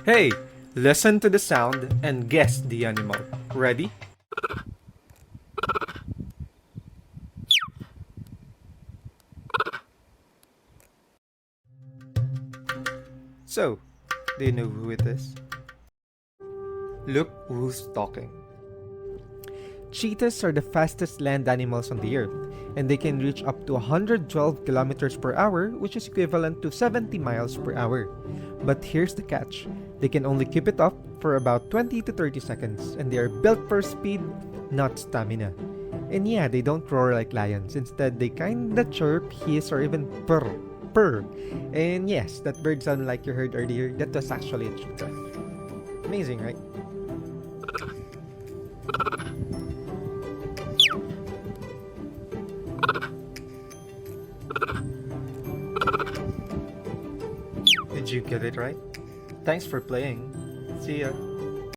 Hey, listen to the sound and guess the animal. Ready? So, do you know who it is? Look who's talking. Cheetahs are the fastest land animals on the earth, and they can reach up to 112 kilometers per hour, which is equivalent to 70 miles per hour. But here's the catch: they can only keep it up for about 20 to 30 seconds, and they are built for speed, not stamina. And yeah, they don't roar like lions. Instead, they kinda chirp, hiss, or even purr. Purr. And yes, that bird sound like you heard earlier, that was actually a cheetah. Amazing, right? Did you get it right? Thanks for playing. See ya.